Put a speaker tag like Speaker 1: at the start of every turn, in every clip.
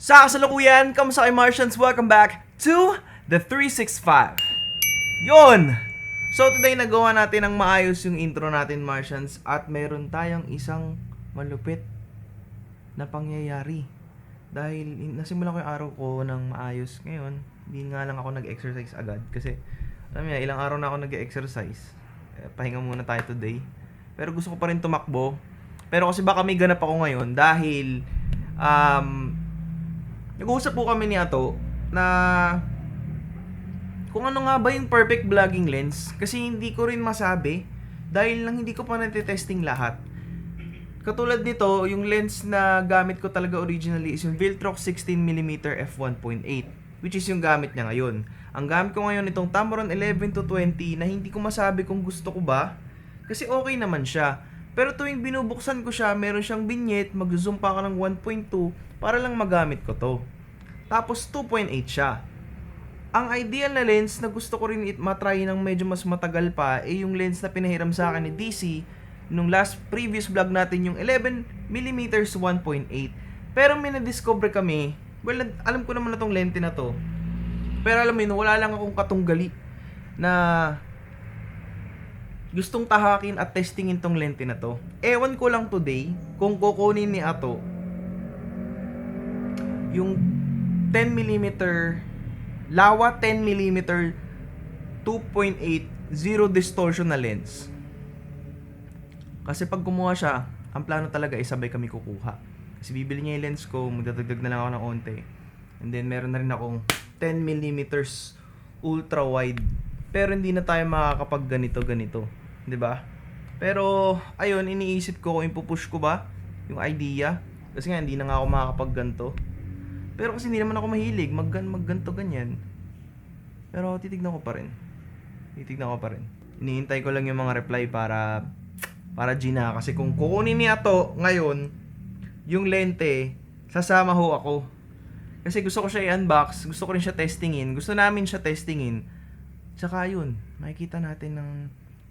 Speaker 1: Sa kasalukuyan, kamusta kayo Martians? Welcome back to the 365. Yon! So today nagawa natin ng maayos yung intro natin Martians at meron tayong isang malupit na pangyayari. Dahil nasimulan ko yung araw ko ng maayos ngayon, hindi nga lang ako nag-exercise agad kasi alam niya, ilang araw na ako nag-exercise. Pahinga muna tayo today. Pero gusto ko pa rin tumakbo. Pero kasi baka may ganap ako ngayon dahil nag-uusap po kami ni Ato na kung ano nga ba yung perfect vlogging lens kasi hindi ko rin masabi dahil lang hindi ko pa natitesting lahat. Katulad nito, yung lens na gamit ko talaga originally is yung Viltrox 16mm f1.8 which is yung gamit niya ngayon. Ang gamit ko ngayon itong Tamron 11-20 na hindi ko masabi kung gusto ko ba kasi okay naman siya. Pero tuwing binubuksan ko siya, meron siyang vignette, mag-zoom pa ka ng 1.2 para lang magamit ko to. Tapos 2.8 siya. Ang ideal na lens na gusto ko rin matry ng medyo mas matagal pa ay yung lens na pinahiram sa akin ni DC nung previous vlog natin yung 11mm 1.8. Pero may na-discover kami, well, alam ko naman na tong lente na to. Pero alam mo yun, wala lang akong katunggali na gustong tahakin at testingin tong lente na to. Ewan ko lang today kung kukunin ni Ato yung 10mm Lawa 10mm 2.8 zero distortion na lens. Kasi pag kumuha siya, ang plano talaga ay sabay kami kukuha. Kasi bibili niya yung lens ko, magdadagdag na lang ako ng onte. And then meron na rin akong 10mm ultra wide. Pero hindi na tayo makakapag ganito, 'di ba? Pero ayun, iniisip ko kung ipupush ko ba yung idea. Kasi nga hindi na nga ako makakapag ganito. Pero kasi hindi naman ako mahilig magganto ganyan. Pero titignan ko pa rin. Iniintay ko lang yung mga reply para Gina. Kasi kung kukunin niya to ngayon, yung lente, sasama ho ako. Kasi gusto ko siya i-unbox, gusto ko rin siya testingin, gusto namin siya testingin. Tsaka yun, makikita natin ng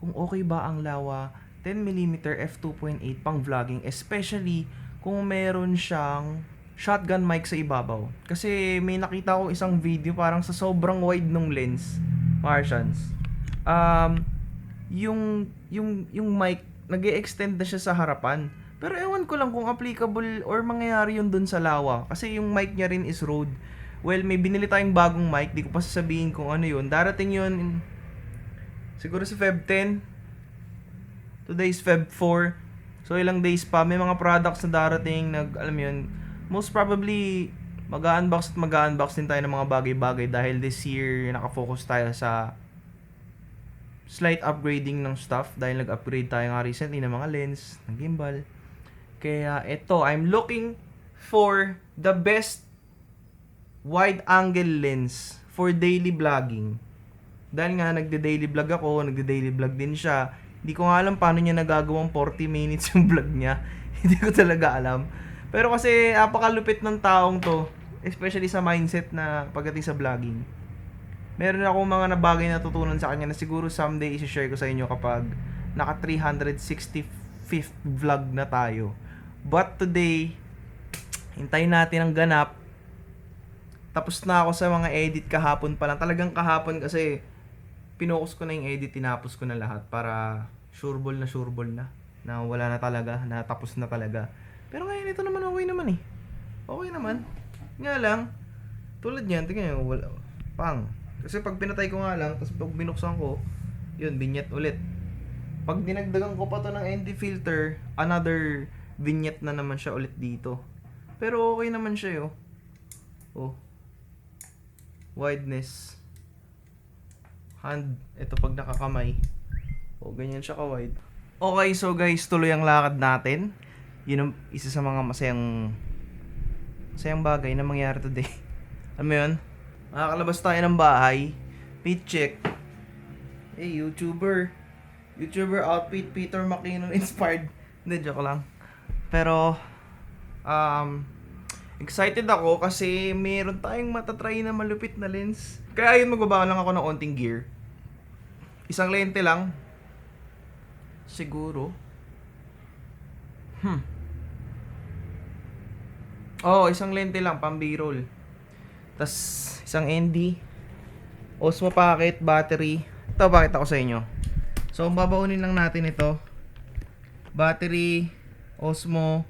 Speaker 1: kung okay ba ang Lawa 10mm f2.8 pang vlogging, especially kung meron siyang shotgun mic sa ibabaw. Kasi may nakita ko isang video parang sa sobrang wide nung lens, Martians. Yung mic nag-e-extend na siya sa harapan. Pero ewan ko lang kung applicable or mangyayari yun dun sa Lawa. Kasi yung mic niya rin is Rode. Well, may binili tayong bagong mic. Di ko pa sasabihin kung ano yun. Darating yun siguro sa Feb 10. Today is Feb 4. So ilang days pa. May mga products na darating. Alam mo yun. Most probably, mag-unbox din tayo ng mga bagay-bagay. Dahil this year, nakafocus tayo sa slight upgrading ng stuff. Dahil nag-upgrade tayo nga recently ng mga lens, ng gimbal. Kaya ito, I'm looking for the best wide angle lens for daily vlogging. Dahil nga nagde-daily vlog ako, nagde-daily vlog din siya. Hindi ko nga alam paano niya nagagawang 40 minutes yung vlog niya. Hindi ko talaga alam. Pero kasi napakalupit ng taong to, especially sa mindset na pagdating sa vlogging. Meron akong mga nabagay na natutunan sa kanya na siguro someday i-share ko sa inyo kapag naka 365th vlog na tayo. But today, hintayin natin ang ganap. Tapos na ako sa mga edit kahapon pa lang. Talagang kahapon kasi pinokus ko na yung edit, tinapos ko na lahat para sureball na wala na talaga, natapos na talaga. Pero ngayon ito naman okay naman eh. Okay naman. Nga lang, tulad niyan, tingnan nyo, pang. Kasi pag pinatay ko nga lang, tapos pag binuksan ko, yun, vignette ulit. Pag dinagdagan ko pa to ng ND filter, another vignette na naman siya ulit dito. Pero okay naman siya, oh. Wideness. Hand, ito pag nakakamay. Ganyan siya ka-wide. Okay, so guys, tuloy ang lakad natin. Yun ang isa sa mga masayang bagay na mangyari today. Alam mo yun? Makakalabas tayo ng bahay. Fit check. Hey, YouTuber outfit, Peter McKinnon inspired. Hindi, joke lang. Pero, excited ako kasi meron tayong matatry na malupit na lens. Kaya yun, magbaba lang ako ng onting gear. Isang lente lang. Siguro. Oo, isang lente lang, pang B-roll. Tas isang ND. Osmo packet, battery. Ito, pakita ko sa inyo. So, babaunin lang natin ito. Battery, Osmo,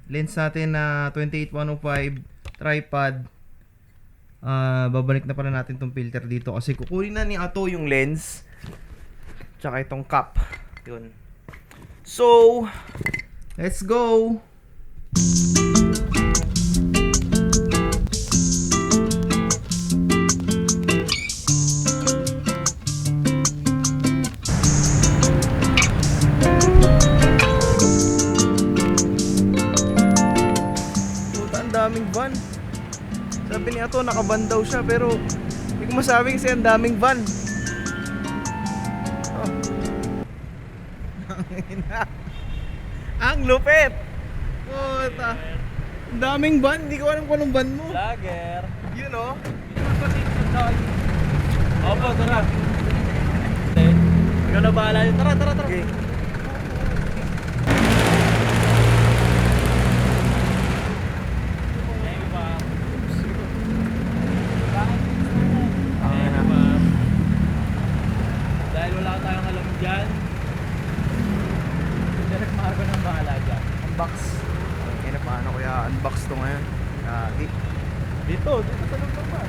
Speaker 1: lens natin na 28-105, tripod. Babalik na pala natin tong filter dito kasi kukunin na ni Ato yung lens. Tsaka itong cap. Yun. So, let's go! Daming van. Sabi ni Ato nakaban daw siya pero hindi ko masabi kasi ang daming van. Oh. Ang lupit. Puta. Ang daming van, hindi ko alam kung anong van mo.
Speaker 2: Vlogger.
Speaker 1: You know?
Speaker 2: Opo, tara. Ikaw na bahala yun. Tara.
Speaker 1: Okay.
Speaker 2: Dahil wala tayong alam dyan, direct maaga ng bahala dyan.
Speaker 1: Unbox. Okay na, paano kaya unbox to ngayon? Kagi.
Speaker 2: Dito sa loob naman.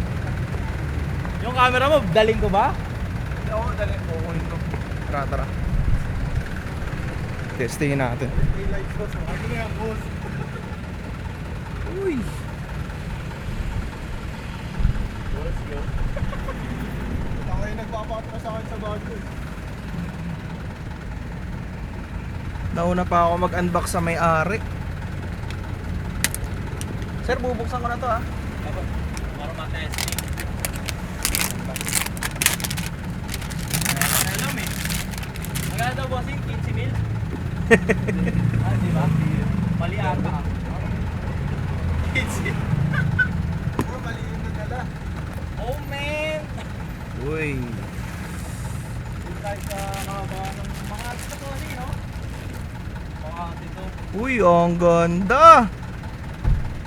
Speaker 2: Yung camera mo, daling ko ba?
Speaker 1: Oo, dali. Kukunin ko. Tara. Testingin natin. Uy.
Speaker 2: Ako yung nagpapakita sa akin sa bago.
Speaker 1: Nauna pa ako mag-unbox sa may-ari. Sir, bubuksan ko na to, ah.
Speaker 2: Ako, para ma-testing. Alam eh. Magkano daw bossing? 15 mil? Di ba? Mali ata. 15. Mali yung nagdala. Oh man!
Speaker 1: Uy.
Speaker 2: Kahit nakaba ng mga ito to, no? Mga ito.
Speaker 1: Uy, ang ganda.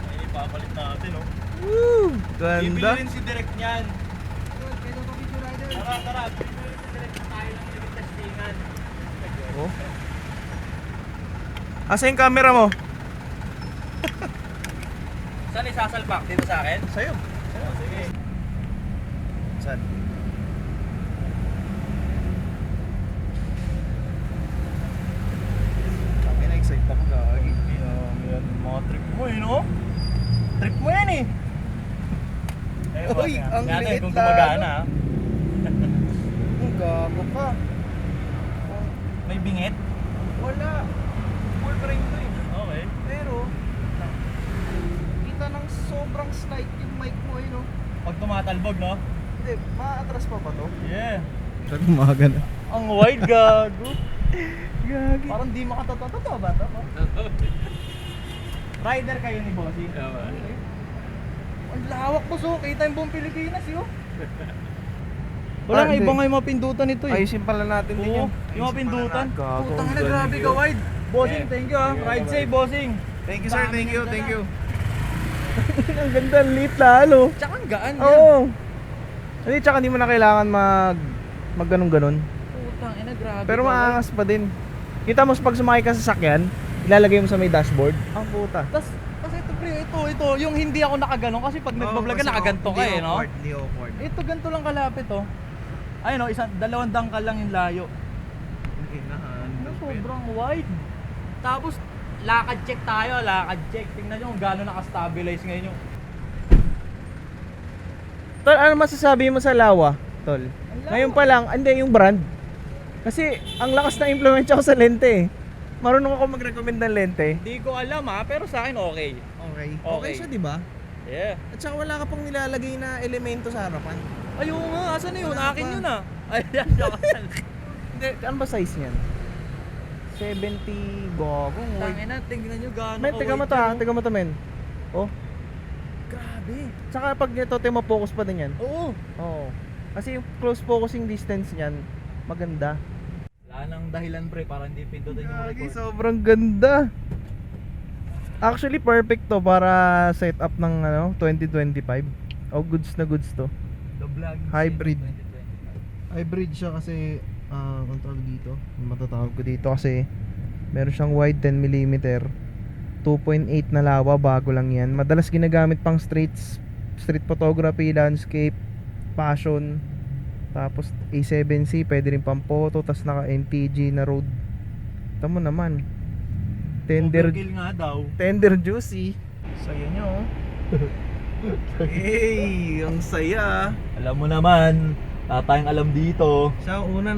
Speaker 2: Ay, ipapalit natin, no?
Speaker 1: Woo,
Speaker 2: Bibili
Speaker 1: ganda.
Speaker 2: rin si Direk niyan. Tara. Bibili rin si Direk na tayo lang yung testingan.
Speaker 1: Oh. Asa yung camera mo?
Speaker 2: Saan isasalpak? Dito sa akin?
Speaker 1: Sa'yo.
Speaker 2: Oh, sige.
Speaker 1: Saan? Kami na-excite ako, gagi.
Speaker 2: Yan, mga trip mo eh, no? Trip mo yan eh.
Speaker 1: Uy, ang liit
Speaker 2: kung
Speaker 1: lalo.
Speaker 2: gumagana. ah.
Speaker 1: Ang gago pa.
Speaker 2: May bingit?
Speaker 1: Wala. Full frame to eh.
Speaker 2: Okay.
Speaker 1: Pero, kita ng sobrang slight yung mic mo eh, no?
Speaker 2: Pag tumatalbog, no?
Speaker 1: Hindi, maatras pa ba to?
Speaker 2: Yeah.
Speaker 1: Nagmaga na.
Speaker 2: Ang wide, gago.
Speaker 1: Gagi.
Speaker 2: Parang di makatotoo ba ito? Rider kayo ni Bossy? Okay. Ang lawak po, so kita yung buong Pilipinas, yun. Wala nga,
Speaker 1: hindi.
Speaker 2: iba nga yung mga pindutan nito eh.
Speaker 1: Ayusin pala natin din
Speaker 2: Oo,
Speaker 1: yan.
Speaker 2: yung mga pindutan.
Speaker 1: Gago.
Speaker 2: Putang
Speaker 1: ang
Speaker 2: na,
Speaker 1: galing
Speaker 2: grabe ka
Speaker 1: yun.
Speaker 2: wide. Bossing, thank you ah.
Speaker 1: Yeah,
Speaker 2: Ride
Speaker 1: bye-bye.
Speaker 2: safe, bossing.
Speaker 1: Thank you sir,
Speaker 2: Dami
Speaker 1: thank you,
Speaker 2: ng
Speaker 1: thank
Speaker 2: dala.
Speaker 1: you. Ang ganda, ang lit lalo.
Speaker 2: Tsaka ang gaan yan.
Speaker 1: Oo. Hindi, tsaka hindi mo na kailangan mag ganun-ganun.
Speaker 2: Putang ina, grabe
Speaker 1: Pero
Speaker 2: ka,
Speaker 1: maangas pa din. Kita mo pag sumakay ka sa sakyan, ilalagay mo sa may dashboard. Ang puta.
Speaker 2: Tas, kasi ito pre, ito, yung hindi ako nakaganon kasi pag nagbablog ka nakaganto ka eh, no?
Speaker 1: Hindi awkward.
Speaker 2: Ito ganito lang kalapit oh. Ayun oh, dalawang dangkal lang yung layo. Sobrang wide. Tapos, lakad check tayo, lakad check. Tingnan nyo kung gaano naka-stabilize ngayon yung...
Speaker 1: Tol, ano masasabi mo sa lawa, tol?
Speaker 2: Lawa?
Speaker 1: Ngayon pa lang, hindi yung brand. Kasi ang lakas na implement ko sa lente eh. Marunong ako mag-recommend ng lente.
Speaker 2: Hindi ko alam ha, pero sa akin okay.
Speaker 1: Okay.
Speaker 2: Okay.
Speaker 1: Okay siya, di ba?
Speaker 2: Yeah.
Speaker 1: At saka wala ka pang nilalagay na elemento sa harapan.
Speaker 2: Ayun nga, asan na yun?
Speaker 1: Wala
Speaker 2: Akin
Speaker 1: pa.
Speaker 2: yun ah. Ayan,
Speaker 1: Hindi, ano ba size niyan? 70 gogong.
Speaker 2: Tangina, tingnan nyo gaano
Speaker 1: Men, tiga mo to ha, tiga mo to men. Oh,
Speaker 2: Grabe.
Speaker 1: tsaka pag ito, focus pa din yan.
Speaker 2: Oo.
Speaker 1: Oo. Kasi yung close focusing distance niyan, maganda.
Speaker 2: Wala nang dahilan pre para hindi pindutin yung record.
Speaker 1: Sobrang ganda. Actually, perfect to para set up ng 2025. Oh, goods na goods to.
Speaker 2: The vlog.
Speaker 1: Hybrid. Hybrid siya kasi, ang tawag dito, matatawag ko dito kasi meron siyang wide 10mm, 2.8 na lawa, bago lang yan. Madalas ginagamit pang street photography, landscape, passion. Tapos A7C, pwede rin pang photo, tas naka NTG na road. Tamo naman.
Speaker 2: Overkill nga daw.
Speaker 1: Tender juicy. Saya nyo. Hey, ang saya.
Speaker 2: Alam mo naman, tayong alam dito.
Speaker 1: Sa una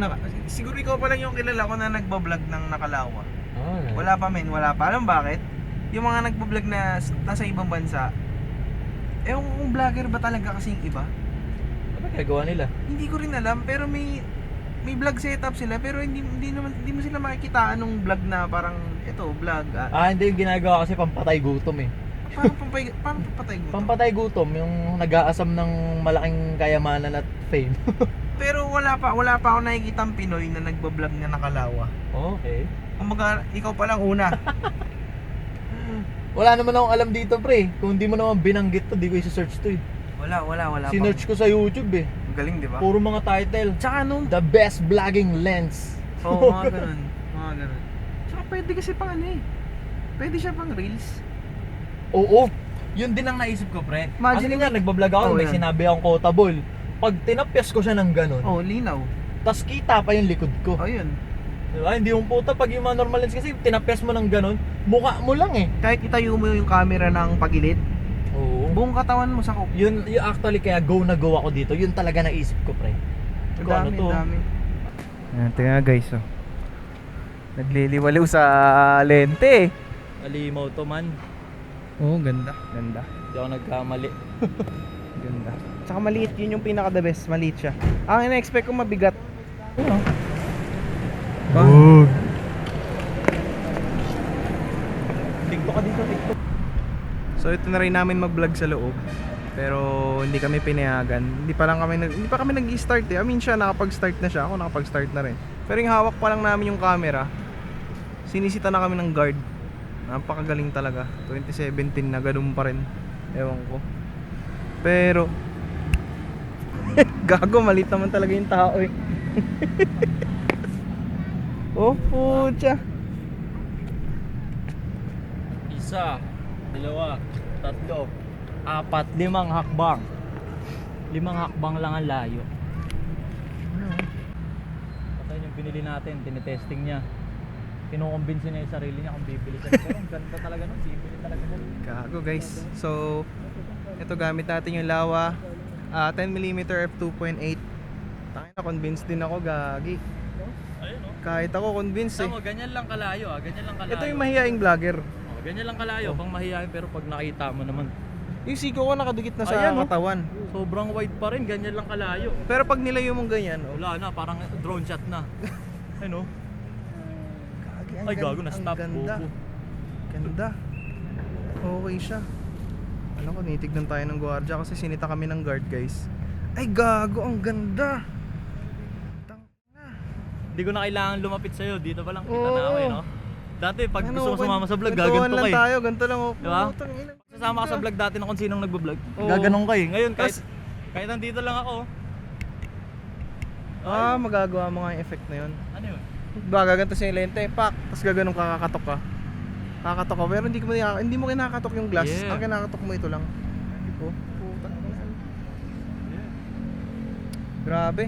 Speaker 1: siguro ikaw pa lang yung kilala ko na nagba-vlog ng nakalawa.
Speaker 2: Ah,
Speaker 1: Wala pa men, wala pa. Alam bakit? Yung mga nagba-vlog na nasa ibang bansa, ewan ko kung vlogger ba talaga kasing iba.
Speaker 2: Ano gagawa nila?
Speaker 1: Hindi ko rin alam, pero may vlog setup sila, pero hindi mo sila makikita anong vlog na parang ito vlog.
Speaker 2: Hindi yung ginagawa kasi pampatay gutom eh.
Speaker 1: Paano papatay mo?
Speaker 2: Pampatay gutom, yung nag-aasam ng malaking kayamanan at fame.
Speaker 1: Pero wala pa ako nakikitang Pinoy na nagba-vlog na nakalawa.
Speaker 2: Okay.
Speaker 1: Kumbaga, ikaw pa lang una.
Speaker 2: Wala naman akong alam dito pre. Kung hindi mo naman binanggit to, di ko i-search to eh.
Speaker 1: Wala pa.
Speaker 2: Sinearch ko sa YouTube eh.
Speaker 1: Ang galing, di ba?
Speaker 2: Puro mga title.
Speaker 1: Tsaka
Speaker 2: The best vlogging lens.
Speaker 1: Oo, mga ganun. Tsaka pwede kasi pang pwede siya pang reels.
Speaker 2: Oo. Yun din ang naisip ko pre.
Speaker 1: Imagine
Speaker 2: Kasi nga nagbablog ako,
Speaker 1: Oh,
Speaker 2: may
Speaker 1: yan.
Speaker 2: sinabi akong quotable. Pag tinapyas ko siya ng ganun,
Speaker 1: Oh, linaw.
Speaker 2: tas kita pa yung likod ko.
Speaker 1: Oh, yun.
Speaker 2: Diba? Hindi yung puta pag yung mga normal lens kasi tinapyas mo ng ganun, mukha mo lang eh.
Speaker 1: Kahit itayo mo yung camera ng pagilid,
Speaker 2: Oo.
Speaker 1: buong katawan mo sa kup.
Speaker 2: Yun actually kaya go na go ako dito. Yun talaga naisip ko pre.
Speaker 1: Ang
Speaker 2: Kung ano to.
Speaker 1: dami. Yan, tingnan nga guys, oh. Nagliliwaliw sa lente.
Speaker 2: Alimaw to man.
Speaker 1: Oh, ganda.
Speaker 2: Hindi ako nagkamali.
Speaker 1: Ganda. Tsaka maliit, yun yung pinaka the best, maliit siya. Ang ina-expect ko mabigat.
Speaker 2: Boom. TikTok ka dito, TikTok.
Speaker 1: So ito na rin namin mag-vlog sa loob. Pero hindi kami pinayagan. Hindi pa kami nag-i-start eh. I mean siya nakapag-start na siya, ako nakapag-start na rin. Pero yung hawak pa lang namin yung camera, sinisita na kami ng guard. Napakagaling talaga. 2017 na ganun pa rin. Ewan ko. Pero gago, malit naman talaga yung tao eh. Oh, pucha.
Speaker 2: Isa, dalawa, tatlo, apat, 5 hakbang. 5 hakbang lang ang layo. Patayin yung binili natin, tinetesting niya. Kinukumbinsi niya yung sarili niya kung bibili siya. Pero ang ganda talaga nun, bibili talaga nun.
Speaker 1: Gago guys. So ito gamit natin yung lawa 10mm f2.8. Tangina na convinced din ako, gagi.
Speaker 2: Ayun o.
Speaker 1: Kahit ako convinced eh.
Speaker 2: Tama, ganyan lang kalayo ganyan lang kalayo.
Speaker 1: Ito yung mahihaing vlogger.
Speaker 2: Ganyan lang kalayo, pang mahihayin pero pag nakita mo naman.
Speaker 1: Yung siko ko nakadikit na sa
Speaker 2: Ayan, oh.
Speaker 1: katawan.
Speaker 2: Sobrang wide pa rin, ganyan lang kalayo.
Speaker 1: Pero pag nilayo mong ganyan, oh.
Speaker 2: Wala na, parang drone shot na. Ayun o.
Speaker 1: Gagi,
Speaker 2: Ay gago na stop,
Speaker 1: Ang ganda.
Speaker 2: bobo.
Speaker 1: Ganda. Okay siya. Alam ko, nitignan tayo ng gwardiya kasi sinita kami ng guard guys. Ay gago, ang ganda.
Speaker 2: Hindi ko na kailangan lumapit sa'yo, dito pa lang kita
Speaker 1: Oo.
Speaker 2: na ako no? Dati pag
Speaker 1: Ano,
Speaker 2: gusto mo sumama sa vlog,
Speaker 1: kwentuhan
Speaker 2: gaganto
Speaker 1: lang
Speaker 2: ka eh.
Speaker 1: tayo, ganito lang oh.
Speaker 2: Diba?
Speaker 1: Putang ina.
Speaker 2: Sasama ka sa vlog dati na kung sinong nagbablog.
Speaker 1: Oo.
Speaker 2: Gaganong ka eh. Ngayon
Speaker 1: Tas-
Speaker 2: kahit nandito lang ako.
Speaker 1: Magagawa mo nga yung effect na yun.
Speaker 2: Ano yun?
Speaker 1: Gaganto sa yung lente, pak, tapos gaganong kakatok ka. Kakatok ka, pero hindi mo kinakatok yung glass.
Speaker 2: Yeah.
Speaker 1: Ang kinakatok mo ito lang. Oh, putang ina. Grabe.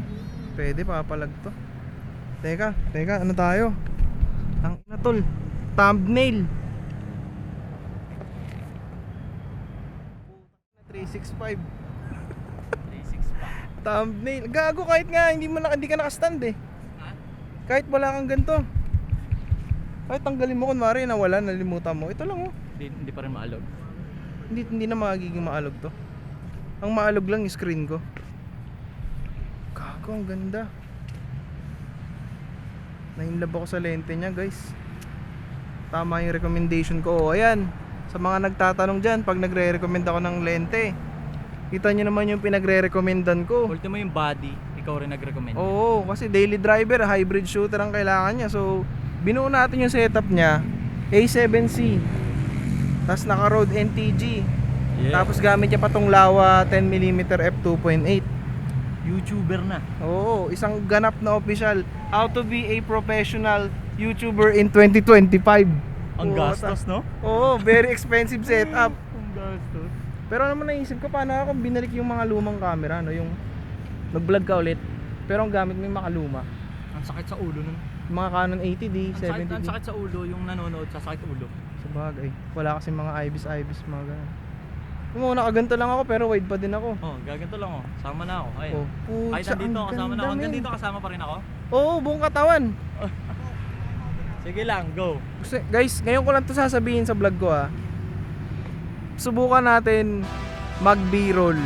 Speaker 1: Pwede papalag to. Teka, ano tayo? Ang ina tol. Thumbnail. 365.
Speaker 2: 365.
Speaker 1: Thumbnail. Gago kahit nga hindi ka naka-stand eh.
Speaker 2: Ha?
Speaker 1: Kahit wala kang ganito. Kahit tanggalin mo kunwari nawala, nalimutan mo. Ito lang oh.
Speaker 2: Hindi pa rin maalog.
Speaker 1: Hindi na magiging maalog to. Ang maalog lang yung screen ko. Gago, ang ganda. Nainlove ako sa lente niya guys. Tama yung recommendation ko. Oh, ayan. Sa mga nagtatanong dyan, pag nagre-recommend ako ng lente, kita nyo naman yung pinagre-recommendan ko.
Speaker 2: Ultimo yung body, ikaw rin nag-recommend.
Speaker 1: Oo, kasi daily driver, hybrid shooter ang kailangan niya. So, binuo natin yung setup niya. A7C. Tapos naka Rode NTG.
Speaker 2: Yeah.
Speaker 1: Tapos gamit niya pa tong Lawa 10mm f2.8.
Speaker 2: YouTuber na.
Speaker 1: Oo, isang ganap na official. How to be a professional YouTuber in 2025.
Speaker 2: Ang
Speaker 1: Oo,
Speaker 2: gastos, no?
Speaker 1: Oo, very expensive setup.
Speaker 2: Ang gastos.
Speaker 1: Pero naman naisip ko, paano ako binalik yung mga lumang camera, no? Yung nag-vlog ka ulit, pero ang gamit mo yung makaluma.
Speaker 2: Ang sakit sa ulo nun.
Speaker 1: Yung mga Canon 80D,
Speaker 2: Ang
Speaker 1: 70D.
Speaker 2: sakit sa ulo, yung nanonood sa sakit ulo.
Speaker 1: Sa bagay. Wala kasi mga IBIS, mga ganun. Yung nakaganto lang ako, pero wide pa din ako.
Speaker 2: Oh, gaganto lang oh. Sama na ako. Ayun.
Speaker 1: Oh,
Speaker 2: Kahit
Speaker 1: putsa,
Speaker 2: nandito
Speaker 1: ang
Speaker 2: kasama na ako.
Speaker 1: ganda,
Speaker 2: Hanggang
Speaker 1: men.
Speaker 2: dito kasama pa rin ako.
Speaker 1: Oo, buong katawan.
Speaker 2: Sige lang, go.
Speaker 1: Guys, ngayon ko lang to sasabihin sa vlog ko Subukan natin mag B-roll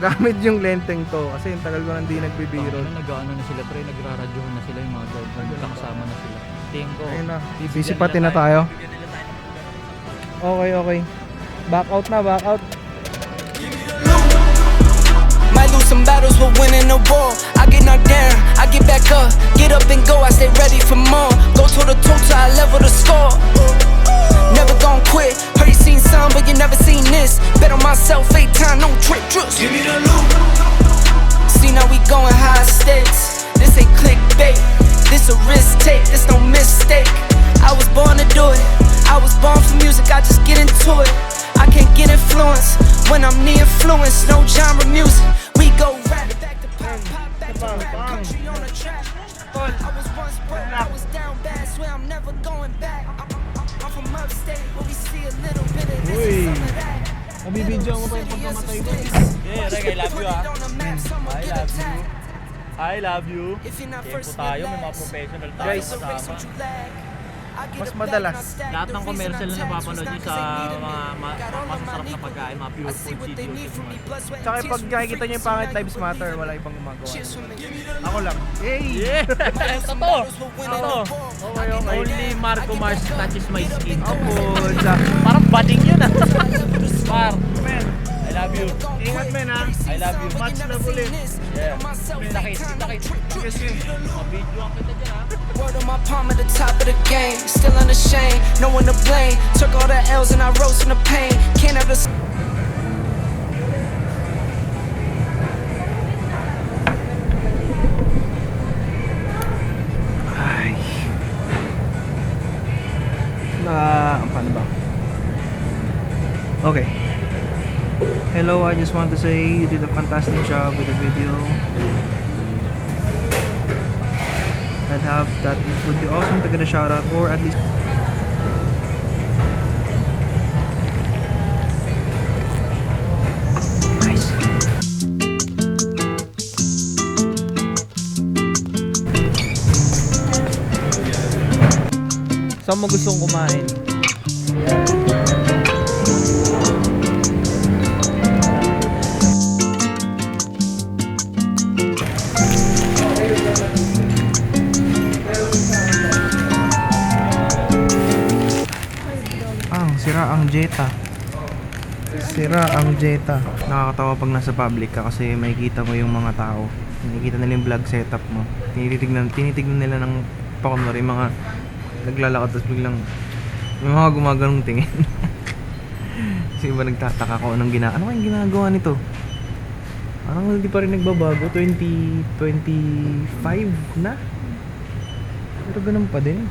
Speaker 1: gamit yung lenteng to kasi yung tagal ko nang di nagbe-B-roll.
Speaker 2: Nag-ano na sila pre, nagraradyohan na sila yung mga guys. Nagkakasama na sila. Tingin ko.
Speaker 1: Ayun na,
Speaker 2: bibigyan
Speaker 1: busy
Speaker 2: nila
Speaker 1: pati na tayo.
Speaker 2: Bibigyan nila tayo ng ganun.
Speaker 1: Okay. Back out na, back out.
Speaker 3: Might lose some battles, but winning a war. I get knocked down, I get back up, get up and go. I stay ready for more. Go toe to toe till I level the score. Never gon' quit. Heard you seen some, but you never seen this. Bet on myself 8 times, no trick, trust. Give me the loot. See now we going high stakes. This ain't clickbait. This a risk take. This no mistake. I was born to do it. I was born for music. I just get into it. I can't get influence when I'm near influence. No genre music. We go rap back to pop, pop back to rap. Country on a track. I was once broke, I was down bad. Swear I'm never going back. I'm from upstate where we see a little bit of this and some of that.
Speaker 2: Nabibidyo mo pa yung pagkamatay mo. Yeah, Reg, I love you I love you. I love you. Tempo tayo, may mga professional tayo
Speaker 1: Guys,
Speaker 2: kasama.
Speaker 1: Mas madalas.
Speaker 2: Lahat ng commercial na napapanood nyo sa mga masasarap na pagkain, mga pure food videos yung mga.
Speaker 1: Tsaka pag nakikita nyo yung Pangit Lives Matter, wala ibang gumagawa. Ako lang. Hey!
Speaker 2: Yeah! Totoo! Totoo!
Speaker 1: Okay.
Speaker 2: Only Marco Mars touches my skin.
Speaker 1: Opo, sa...
Speaker 2: Parang bading yun Par, I love you.
Speaker 1: Ingat men
Speaker 2: I love you.
Speaker 1: Match na ulit.
Speaker 2: Yeah. Kita. Mabidyo ang kita dyan
Speaker 3: Word on my palm at the top of the game. Still unashamed, no one to blame. Took all the L's and I rose from the pain. Can't have the
Speaker 1: paano ba? Okay. Hello, I just want to say you did a fantastic job with the video. That it would be awesome to get a shout out or at least nice. Saan mo gustong kumain? Sira ang Jetta. Nakakatawa pag nasa public ka kasi makikita mo yung mga tao. Nakikita nila yung vlog setup mo. Tinitignan nila ng pakunwari mga naglalakad tapos biglang may mga gumaganong tingin. Kasi iba nagtataka ko ano kayang ginagawa nito? Parang hindi pa rin nagbabago. 2025 na? Pero ganun pa din.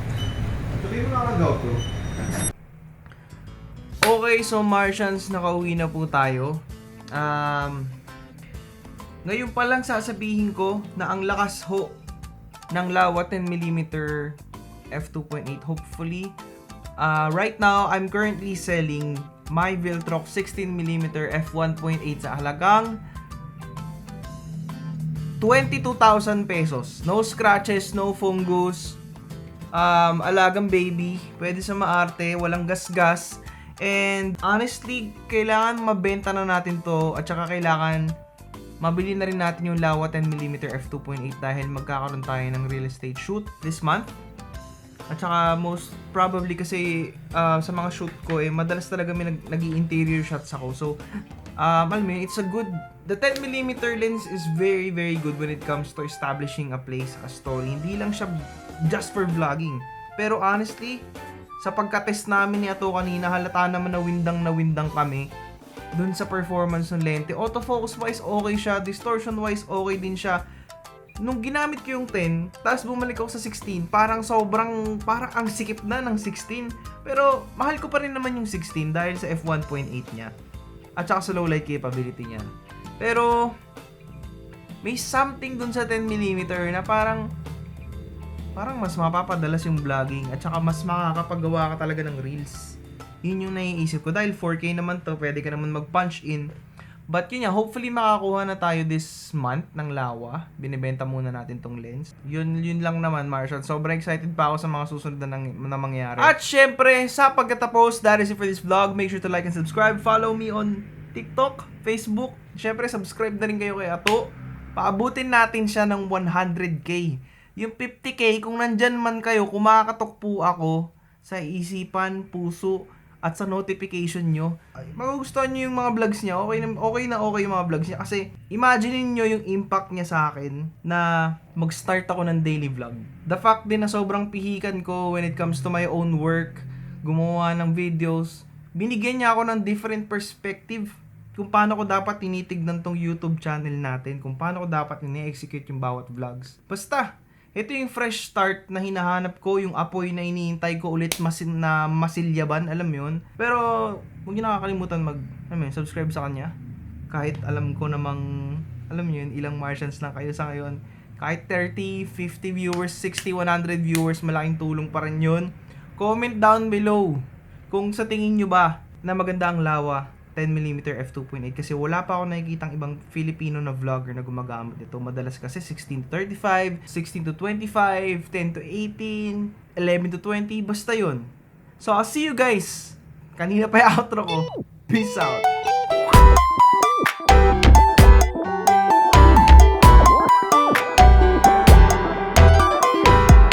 Speaker 1: Okay, so Martians, nakauwi na po tayo. Ngayon pa lang sasabihin ko na ang lakas ho ng Lawa 10mm f2.8 hopefully. Right now, I'm currently selling my Viltrox 16mm f1.8 sa halagang 22,000 pesos. No scratches, no fungus. Alagang baby, pwede sa maarte, walang gasgas. And honestly, kailangan mabenta na natin to at saka kailangan mabili na rin natin yung Lawa 10mm f2.8 dahil magkakaroon tayo ng real estate shoot this month. At saka most probably kasi sa mga shoot ko madalas talaga may nag-i-interior shots ako. So, alam mo yun, it's a good... The 10mm lens is very very good when it comes to establishing a place, a story. Hindi lang siya just for vlogging. Pero honestly, sa pagka-test namin ni Ato kanina, halata naman na windang kami dun sa performance ng lente. Autofocus wise okay siya, distortion wise okay din siya. Nung ginamit ko yung 10, tapos bumalik ako sa 16, parang ang sikip na ng 16. Pero mahal ko pa rin naman yung 16 dahil sa f1.8 niya at saka sa low light capability niya. Pero may something dun sa 10mm na parang mas mapapadalas yung vlogging at saka mas makakapagawa ka talaga ng reels. Yun yung naiisip ko. Dahil 4K naman to, pwede ka naman mag-punch in. But yun nga, hopefully makakuha na tayo this month ng Lawa. Binibenta muna natin tong lens. Yun lang naman, Marshall. Sobrang excited pa ako sa mga susunod na mangyari. At syempre, sa pagkatapos, that is it for this vlog. Make sure to like and subscribe. Follow me on TikTok, Facebook. Syempre, subscribe na rin kayo kay Ato. Paabutin natin siya ng 100K. Yung 50K, kung nandyan man kayo, kumakatok po ako sa isipan, puso, at sa notification nyo. Magugustuhan nyo yung mga vlogs niya. Okay na okay yung mga vlogs niya. Kasi, imagine nyo yung impact niya sa akin na mag-start ako ng daily vlog. The fact din na sobrang pihikan ko when it comes to my own work, gumawa ng videos, binigyan niya ako ng different perspective kung paano ko dapat tinitignan tong YouTube channel natin, kung paano ko dapat ini-execute yung bawat vlogs. Basta, ito yung fresh start na hinahanap ko, yung apoy na iniintay ko ulit na masilyaban, alam mo yun. Pero, huwag nyo nakakalimutan subscribe sa kanya. Kahit alam ko namang, alam mo yun, ilang Martians lang kayo sa ngayon. Kahit 30, 50 viewers, 60, 100 viewers, malaking tulong pa rin yun. Comment down below kung sa tingin nyo ba na maganda ang Lawa 10mm f2.8 kasi wala pa ako nakikitang ibang Filipino na vlogger na gumagamit nito. Madalas kasi 16-35, 16-25, 10-18, 11-20, basta yun. So I'll see you guys. Kanina pa yung outro ko. Peace out.